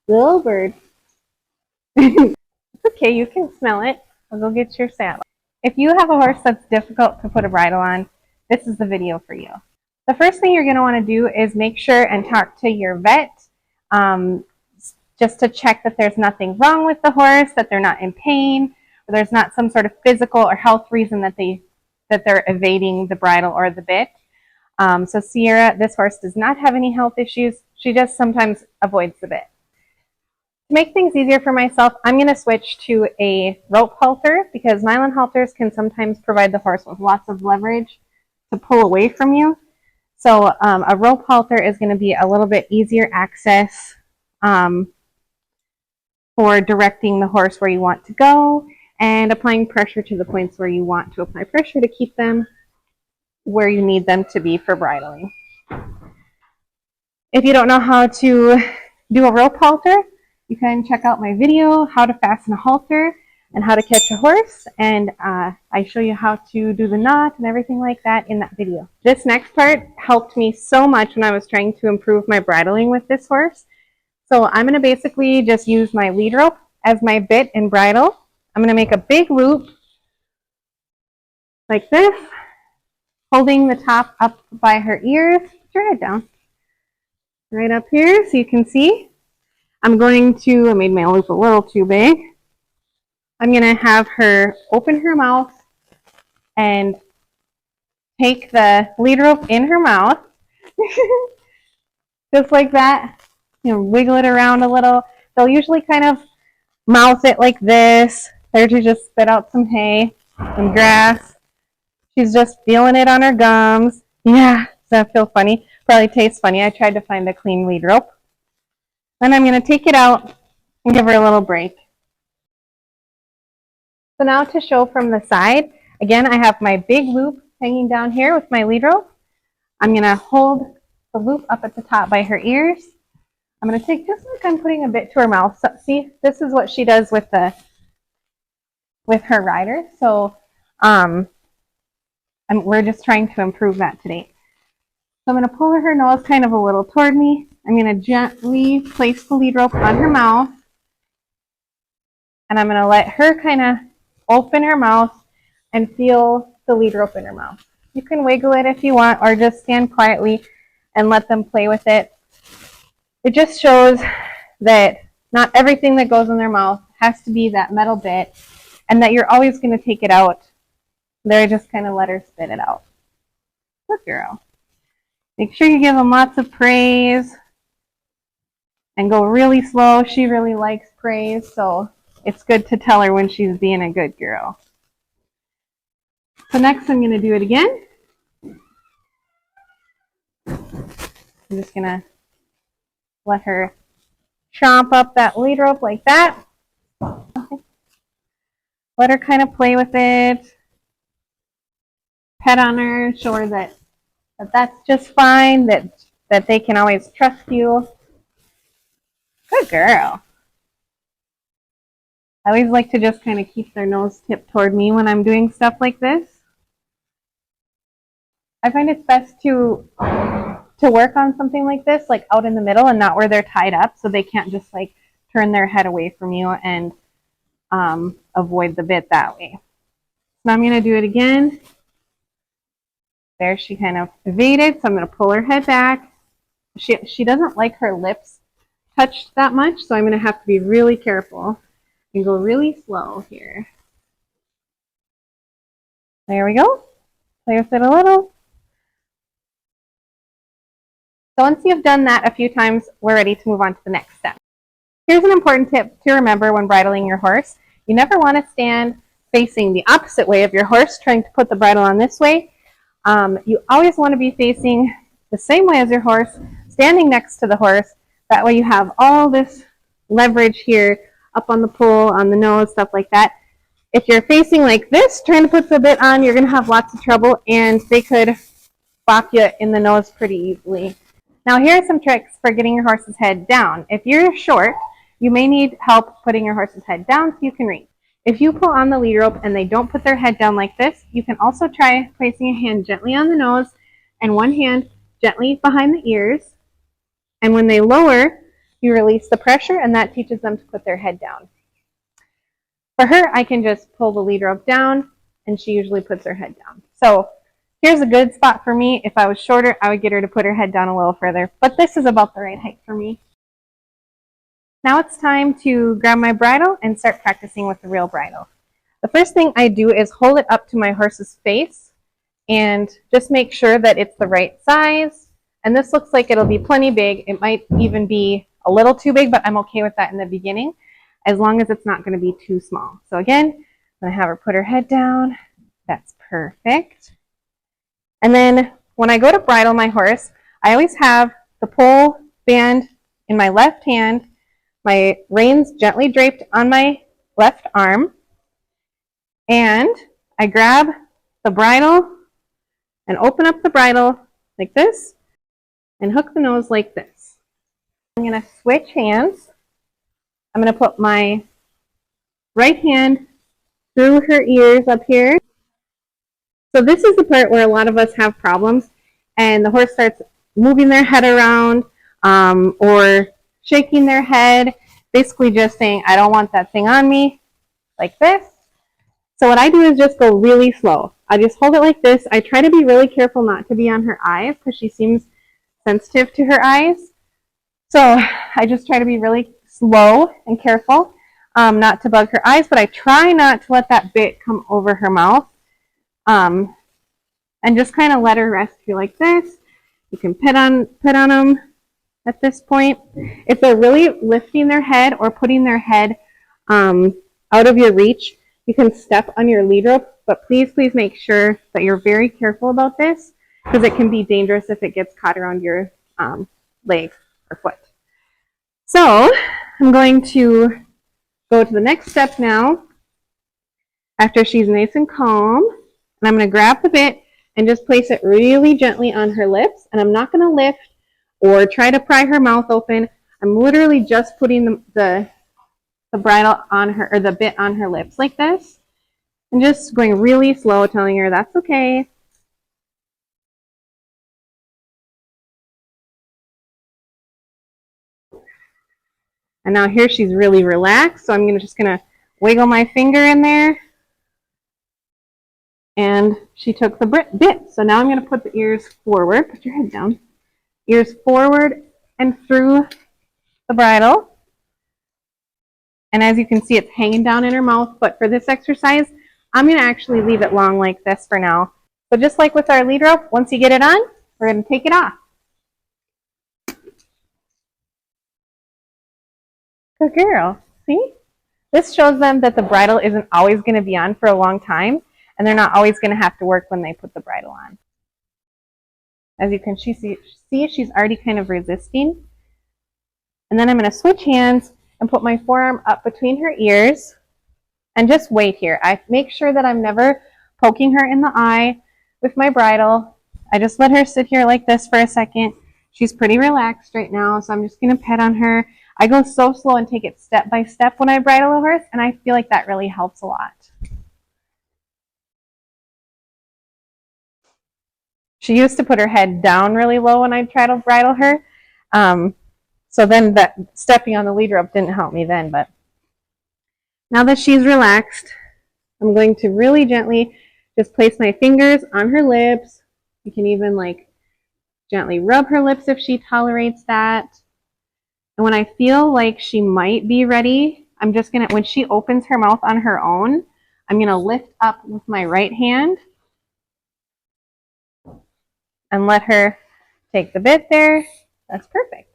Little bird. It's okay, you can smell it. I'll go get your saddle. If you have a horse that's difficult to put a bridle on, this is the video for you. The first thing you're going to want to do is make sure and talk to your vet um, just to check that there's nothing wrong with the horse, that they're not in pain, or there's not some sort of physical or health reason that they're evading the bridle or the bit. So Sierra, this horse does not have any health issues. She just sometimes avoids the bit. To make things easier for myself, I'm going to switch to a rope halter because nylon halters can sometimes provide the horse with lots of leverage to pull away from you. So a rope halter is going to be a little bit easier access for directing the horse where you want to go and applying pressure to the points where you want to apply pressure to keep them where you need them to be for bridling. If you don't know how to do a rope halter, you can check out my video, how to fasten a halter and how to catch a horse, and I show you how to do the knot and everything like that in that video. This next part helped me so much when I was trying to improve my bridling with this horse. So I'm going to basically just use my lead rope as my bit and bridle. I'm going to make a big loop like this, holding the top up by her ears. Put your head down. Right up here so you can see. I made my loop a little too big. I'm going to have her open her mouth and take the lead rope in her mouth. Just like that. Wiggle it around a little. They'll usually kind of mouth it like this. There to just spit out some hay, some grass. She's just feeling it on her gums. Yeah, does that feel funny? Probably tastes funny. I tried to find a clean lead rope. Then I'm going to take it out and give her a little break. So now to show from the side, again, I have my big loop hanging down here with my lead rope. I'm going to hold the loop up at the top by her ears. I'm going to take, just like I'm putting a bit to her mouth. So, see, this is what she does with her rider. So we're just trying to improve that today. So I'm going to pull her nose kind of a little toward me. I'm going to gently place the lead rope on her mouth. And I'm going to let her kind of open her mouth and feel the lead rope in her mouth. You can wiggle it if you want, or just stand quietly and let them play with it. It just shows that not everything that goes in their mouth has to be that metal bit, and that you're always going to take it out. There, just kind of let her spit it out. Good girl. Make sure you give them lots of praise and go really slow. She really likes praise, so it's good to tell her when she's being a good girl. So next I'm going to do it again. I'm just going to let her chomp up that lead rope like that. Let her kind of play with it. Pet on her, show her that that's just fine, that they can always trust you. Good girl. I always like to just kind of keep their nose tipped toward me when I'm doing stuff like this. I find it's best to work on something like this, like out in the middle and not where they're tied up, so they can't just like turn their head away from you and avoid the bit that way. Now I'm going to do it again. There, she kind of evaded, so I'm going to pull her head back. She doesn't like her lips touched that much, so I'm going to have to be really careful and go really slow here. There we go. Play with it a little. So once you've done that a few times, we're ready to move on to the next step. Here's an important tip to remember when bridling your horse. You never want to stand facing the opposite way of your horse, trying to put the bridle on this way. You always want to be facing the same way as your horse, standing next to the horse. That way you have all this leverage here up on the poll, on the nose, stuff like that. If you're facing like this, trying to put the bit on, you're going to have lots of trouble, and they could bop you in the nose pretty easily. Now here are some tricks for getting your horse's head down. If you're short, you may need help putting your horse's head down so you can reach. If you pull on the lead rope and they don't put their head down like this, you can also try placing a hand gently on the nose and one hand gently behind the ears. And when they lower, you release the pressure, and that teaches them to put their head down. For her, I can just pull the lead rope down, and she usually puts her head down. So here's a good spot for me. If I was shorter, I would get her to put her head down a little further, but this is about the right height for me. Now it's time to grab my bridle and start practicing with the real bridle. The first thing I do is hold it up to my horse's face and just make sure that it's the right size. And this looks like it'll be plenty big. It might even be a little too big, but I'm okay with that in the beginning, as long as it's not going to be too small. So again, I'm going to have her put her head down. That's perfect. And then when I go to bridle my horse, I always have the pole band in my left hand, my reins gently draped on my left arm, and I grab the bridle and open up the bridle like this and hook the nose like this. I'm going to switch hands. I'm going to put my right hand through her ears up here. So this is the part where a lot of us have problems, and the horse starts moving their head around or shaking their head, basically just saying, I don't want that thing on me, like this. So what I do is just go really slow. I just hold it like this. I try to be really careful not to be on her eyes because she seems sensitive to her eyes. So I just try to be really slow and careful not to bug her eyes, but I try not to let that bit come over her mouth. And just kind of let her rest here like this. You can pet on them at this point. If they're really lifting their head or putting their head out of your reach, you can step on your lead rope, but please make sure that you're very careful about this because it can be dangerous if it gets caught around your leg or foot. So I'm going to go to the next step now after she's nice and calm, and I'm going to grab the bit and just place it really gently on her lips, and I'm not going to lift or try to pry her mouth open. I'm literally just putting the bridle on her, or the bit on her lips like this, and just going really slow, telling her that's okay. And now here she's really relaxed, so I'm just gonna wiggle my finger in there, and she took the bit. So now I'm gonna put the ears forward. Put your head down. Ears forward and through the bridle. And as you can see, it's hanging down in her mouth, but for this exercise, I'm going to actually leave it long like this for now. So just like with our lead rope, once you get it on, we're going to take it off. Good girl. See? This shows them that the bridle isn't always going to be on for a long time, and they're not always going to have to work when they put the bridle on. As you can see, she's already kind of resisting. And then I'm going to switch hands and put my forearm up between her ears and just wait here. I make sure that I'm never poking her in the eye with my bridle. I just let her sit here like this for a second. She's pretty relaxed right now, so I'm just going to pet on her. I go so slow and take it step by step when I bridle a horse, and I feel like that really helps a lot. She used to put her head down really low when I try to bridle her. So then that stepping on the lead rope didn't help me then, but now that she's relaxed, I'm going to really gently just place my fingers on her lips. You can even like gently rub her lips if she tolerates that. And when I feel like she might be ready, I'm just going to, when she opens her mouth on her own, I'm going to lift up with my right hand and let her take the bit there. That's perfect.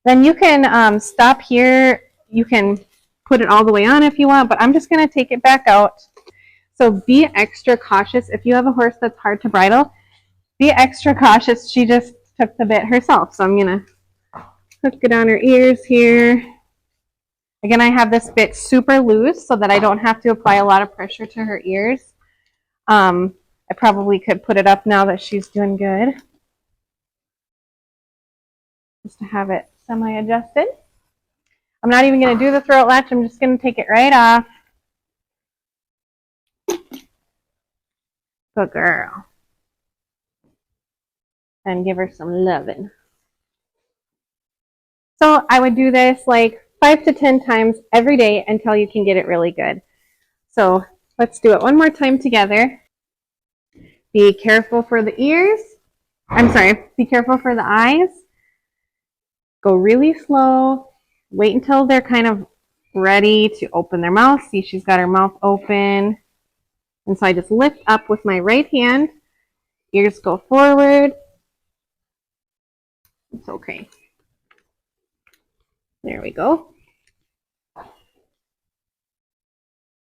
Then you can stop here. You can put it all the way on if you want, but I'm just going to take it back out. So be extra cautious. If you have a horse that's hard to bridle, be extra cautious. She just took the bit herself. So I'm going to hook it on her ears here. Again, I have this bit super loose so that I don't have to apply a lot of pressure to her ears. I probably could put it up now that she's doing good, just to have it semi-adjusted. I'm not even going to do the throat latch. I'm just going to take it right off. Good girl. And give her some loving. So I would do this like 5 to 10 times every day until you can get it really good. So let's do it one more time together. Be careful for the ears. I'm sorry, be careful for the eyes. Go really slow. Wait until they're kind of ready to open their mouth. See, she's got her mouth open. And so I just lift up with my right hand. Ears go forward. It's okay. There we go.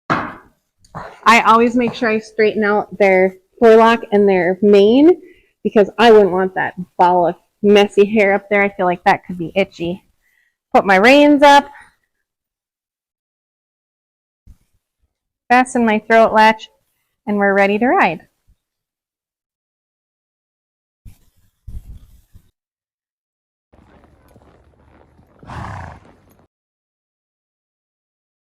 I always make sure I straighten out their forelock and their mane because I wouldn't want that ball of messy hair up there. I feel like that could be itchy. Put my reins up. Fasten my throat latch, and we're ready to ride.